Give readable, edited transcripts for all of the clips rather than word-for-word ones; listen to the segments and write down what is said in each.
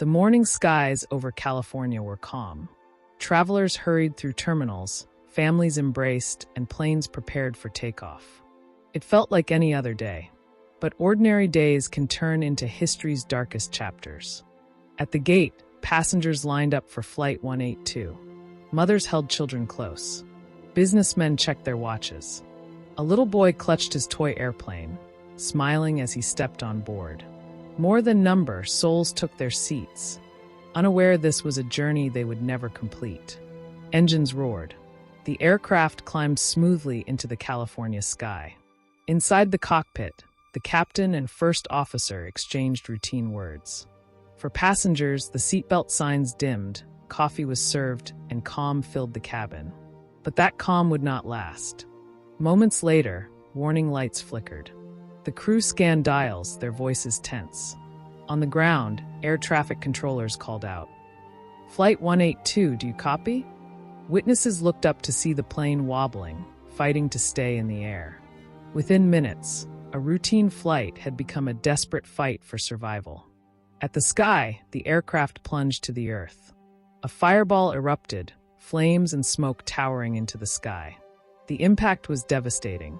The morning skies over California were calm. Travelers hurried through terminals, families embraced, and planes prepared for takeoff. It felt like any other day, but ordinary days can turn into history's darkest chapters. At the gate, passengers lined up for Flight 182. Mothers held children close. Businessmen checked their watches. A little boy clutched his toy airplane, smiling as he stepped on board. More than number, souls took their seats, unaware this was a journey they would never complete. Engines roared. The aircraft climbed smoothly into the California sky. Inside the cockpit, the captain and first officer exchanged routine words. For passengers, the seatbelt signs dimmed, coffee was served, and calm filled the cabin. But that calm would not last. Moments later, warning lights flickered. The crew scanned dials, their voices tense. On the ground, air traffic controllers called out. "Flight 182, do you copy?" Witnesses looked up to see the plane wobbling, fighting to stay in the air. Within minutes, a routine flight had become a desperate fight for survival. At the sky, the aircraft plunged to the earth. A fireball erupted, flames and smoke towering into the sky. The impact was devastating.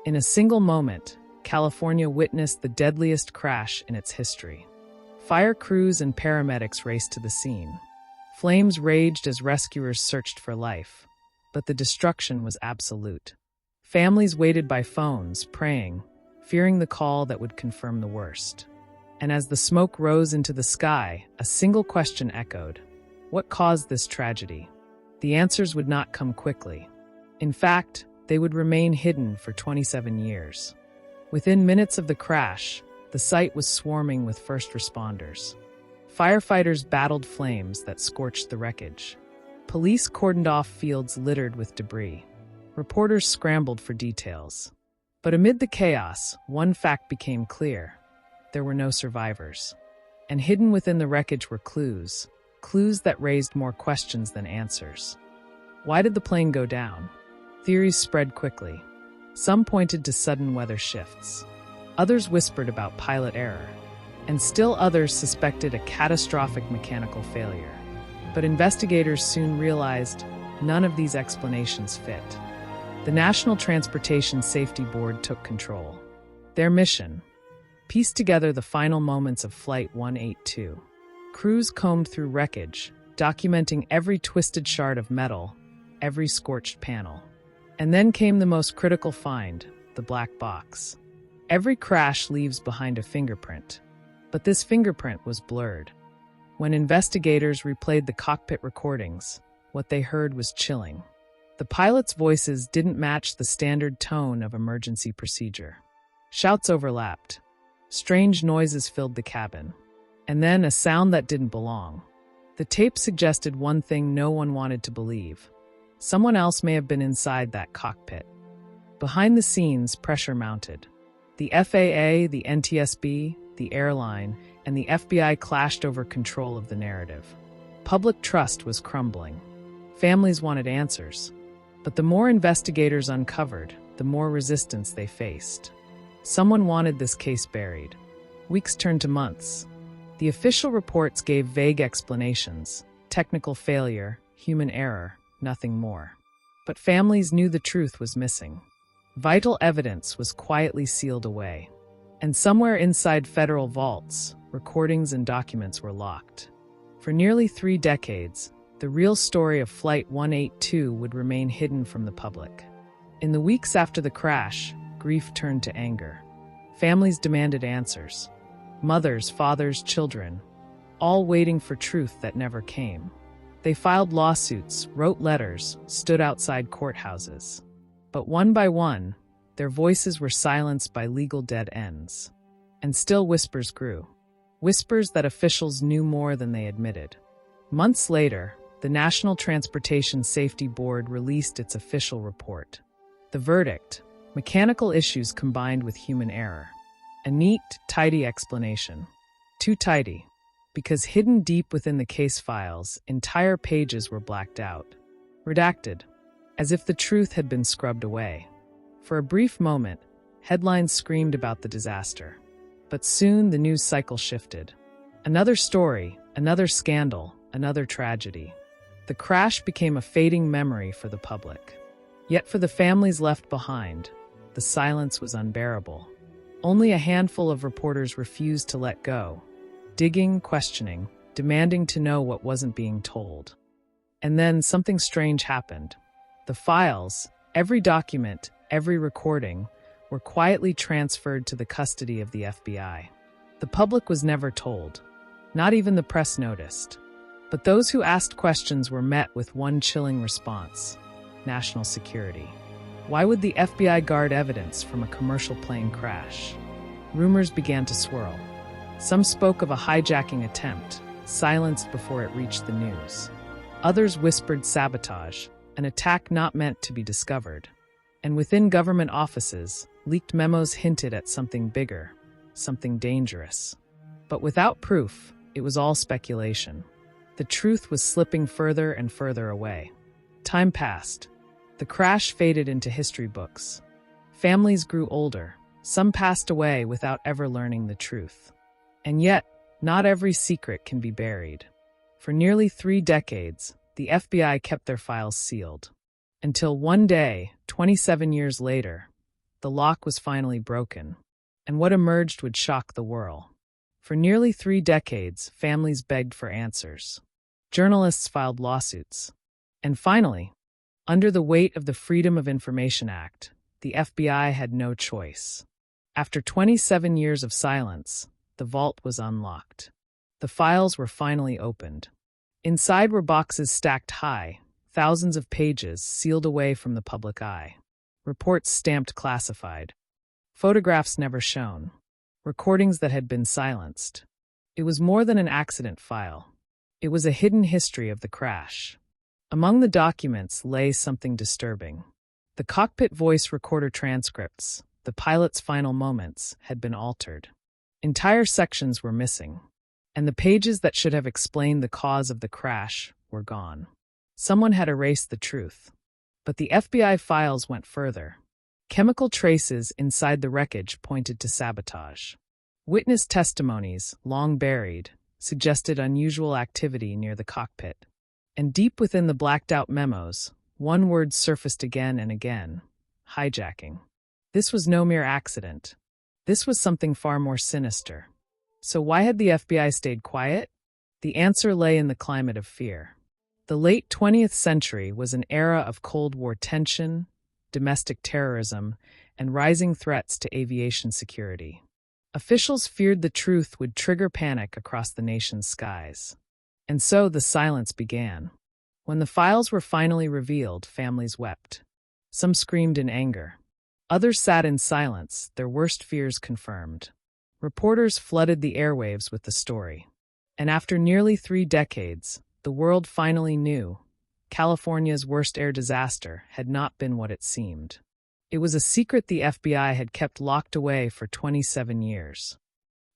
In a single moment, California witnessed the deadliest crash in its history. Fire crews and paramedics raced to the scene. Flames raged as rescuers searched for life, but the destruction was absolute. Families waited by phones, praying, fearing the call that would confirm the worst. And as the smoke rose into the sky, a single question echoed. What caused this tragedy? The answers would not come quickly. In fact, they would remain hidden for 27 years. Within minutes of the crash, the site was swarming with first responders. Firefighters battled flames that scorched the wreckage. Police cordoned off fields littered with debris. Reporters scrambled for details. But amid the chaos, one fact became clear. There were no survivors. And hidden within the wreckage were clues that raised more questions than answers. Why did the plane go down? Theories spread quickly. Some pointed to sudden weather shifts. Others whispered about pilot error. And still others suspected a catastrophic mechanical failure. But investigators soon realized none of these explanations fit. The National Transportation Safety Board took control. Their mission: piece together the final moments of Flight 182. Crews combed through wreckage, documenting every twisted shard of metal, every scorched panel. And then came the most critical find, the black box. Every crash leaves behind a fingerprint, but this fingerprint was blurred. When investigators replayed the cockpit recordings, what they heard was chilling. The pilots' voices didn't match the standard tone of emergency procedure. Shouts overlapped. Strange noises filled the cabin. And then a sound that didn't belong. The tape suggested one thing no one wanted to believe. Someone else may have been inside that cockpit. Behind the scenes, pressure mounted. The FAA, the NTSB, the airline, and the FBI clashed over control of the narrative. Public trust was crumbling. Families wanted answers. But the more investigators uncovered, the more resistance they faced. Someone wanted this case buried. Weeks turned to months. The official reports gave vague explanations: technical failure, human error, nothing more. But families knew the truth was missing. Vital evidence was quietly sealed away. And somewhere inside federal vaults, recordings and documents were locked. For nearly 3 decades, the real story of Flight 182 would remain hidden from the public. In the weeks after the crash, grief turned to anger. Families demanded answers. Mothers, fathers, children, all waiting for truth that never came. They filed lawsuits, wrote letters, stood outside courthouses. But one by one, their voices were silenced by legal dead ends. And still whispers grew. Whispers that officials knew more than they admitted. Months later, the National Transportation Safety Board released its official report. The verdict: mechanical issues combined with human error. A neat, tidy explanation. Too tidy, because hidden deep within the case files, entire pages were blacked out. Redacted, as if the truth had been scrubbed away. For a brief moment, headlines screamed about the disaster. But soon the news cycle shifted. Another story, Another scandal, another tragedy. The crash became a fading memory for the public. Yet for the families left behind, the silence was unbearable. Only a handful of reporters refused to let go, digging, questioning, demanding to know what wasn't being told. And then something strange happened. The files, every document, every recording, were quietly transferred to the custody of the FBI. The public was never told. Not even the press noticed. But those who asked questions were met with one chilling response: national security. Why would the FBI guard evidence from a commercial plane crash? Rumors began to swirl. Some spoke of a hijacking attempt, silenced before it reached the news. Others whispered sabotage, an attack not meant to be discovered. And within government offices, leaked memos hinted at something bigger, something dangerous. But without proof, it was all speculation. The truth was slipping further and further away. Time passed. The crash faded into history books. Families grew older. Some passed away without ever learning the truth. And yet, not every secret can be buried. For nearly 3 decades, the FBI kept their files sealed. Until one day, 27 years later, the lock was finally broken, and what emerged would shock the world. For nearly 3 decades, families begged for answers. Journalists filed lawsuits. And finally, under the weight of the Freedom of Information Act, the FBI had no choice. After 27 years of silence, the vault was unlocked. The files were finally opened. Inside were boxes stacked high, thousands of pages sealed away from the public eye. Reports stamped classified. Photographs never shown. Recordings that had been silenced. It was more than an accident file. It was a hidden history of the crash. Among the documents lay something disturbing. The cockpit voice recorder transcripts, the pilot's final moments, had been altered. Entire sections were missing, and the pages that should have explained the cause of the crash were gone. Someone had erased the truth. But the FBI files went further. Chemical traces inside the wreckage pointed to sabotage. Witness testimonies, long buried, suggested unusual activity near the cockpit. And deep within the blacked-out memos, one word surfaced again and again: hijacking. This was no mere accident. This was something far more sinister. So why had the FBI stayed quiet? The answer lay in the climate of fear. The late 20th century was an era of Cold War tension, domestic terrorism, and rising threats to aviation security. Officials feared the truth would trigger panic across the nation's skies. And so the silence began. When the files were finally revealed, families wept. Some screamed in anger. Others sat in silence, their worst fears confirmed. Reporters flooded the airwaves with the story. And after nearly 3 decades, the world finally knew California's worst air disaster had not been what it seemed. It was a secret the FBI had kept locked away for 27 years.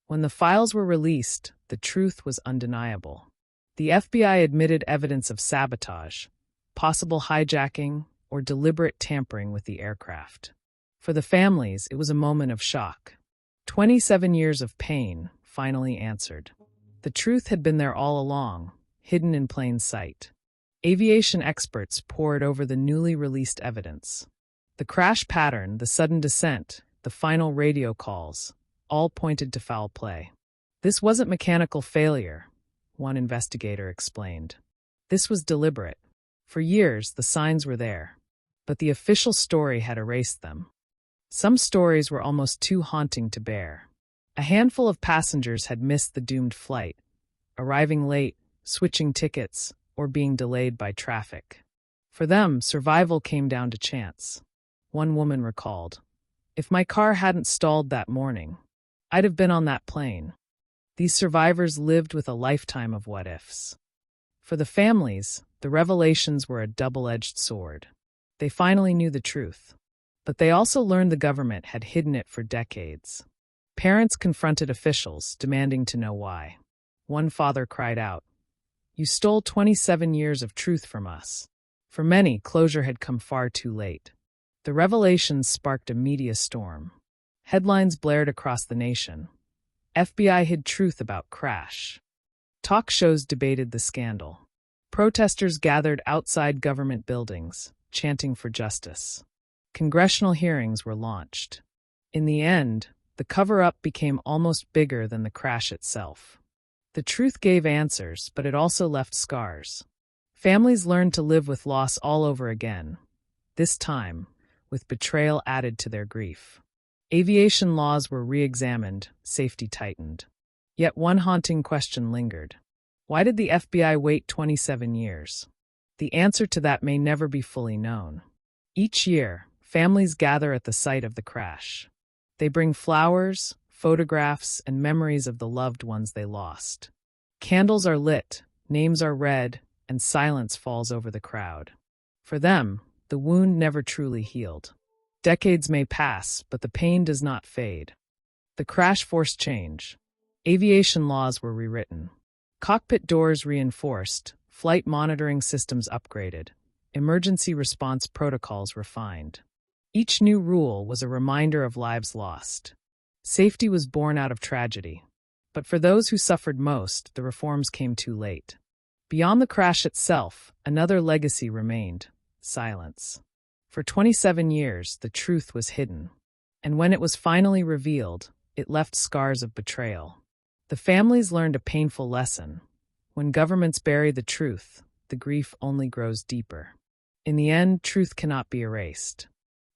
When the files were released, the truth was undeniable. The FBI admitted evidence of sabotage, possible hijacking, or deliberate tampering with the aircraft. For the families, it was a moment of shock. 27 years of pain finally answered. The truth had been there all along, hidden in plain sight. Aviation experts pored over the newly released evidence. The crash pattern, the sudden descent, the final radio calls, all pointed to foul play. This wasn't mechanical failure, one investigator explained. This was deliberate. For years, the signs were there, but the official story had erased them. Some stories were almost too haunting to bear. A handful of passengers had missed the doomed flight, arriving late, switching tickets, or being delayed by traffic. For them, survival came down to chance. One woman recalled, "If my car hadn't stalled that morning, I'd have been on that plane." These survivors lived with a lifetime of what-ifs. For the families, the revelations were a double-edged sword. They finally knew the truth. But they also learned the government had hidden it for decades. Parents confronted officials, demanding to know why. One father cried out, "You stole 27 years of truth from us." For many, closure had come far too late. The revelations sparked a media storm. Headlines blared across the nation. FBI hid truth about crash. Talk shows debated the scandal. Protesters gathered outside government buildings, chanting for justice. Congressional hearings were launched. In the end, the cover-up became almost bigger than the crash itself. The truth gave answers, but it also left scars. Families learned to live with loss all over again, this time with betrayal added to their grief. Aviation laws were re-examined, safety tightened. Yet one haunting question lingered. Why did the FBI wait 27 years? The answer to that may never be fully known. Each year, families gather at the site of the crash. They bring flowers, photographs, and memories of the loved ones they lost. Candles are lit, names are read, and silence falls over the crowd. For them, the wound never truly healed. Decades may pass, but the pain does not fade. The crash forced change. Aviation laws were rewritten. Cockpit doors reinforced, flight monitoring systems upgraded, emergency response protocols refined. Each new rule was a reminder of lives lost. Safety was born out of tragedy. But for those who suffered most, the reforms came too late. Beyond the crash itself, another legacy remained: silence. For 27 years, the truth was hidden. And when it was finally revealed, it left scars of betrayal. The families learned a painful lesson. When governments bury the truth, the grief only grows deeper. In the end, truth cannot be erased.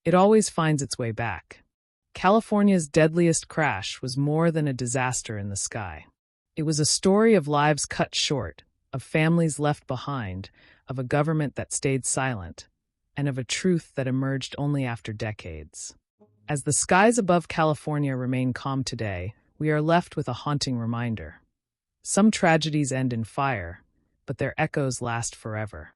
It always finds its way back. California's deadliest crash was more than a disaster in the sky. It was a story of lives cut short, of families left behind, of a government that stayed silent, and of a truth that emerged only after decades. As the skies above California remain calm today, we are left with a haunting reminder. Some tragedies end in fire, but their echoes last forever.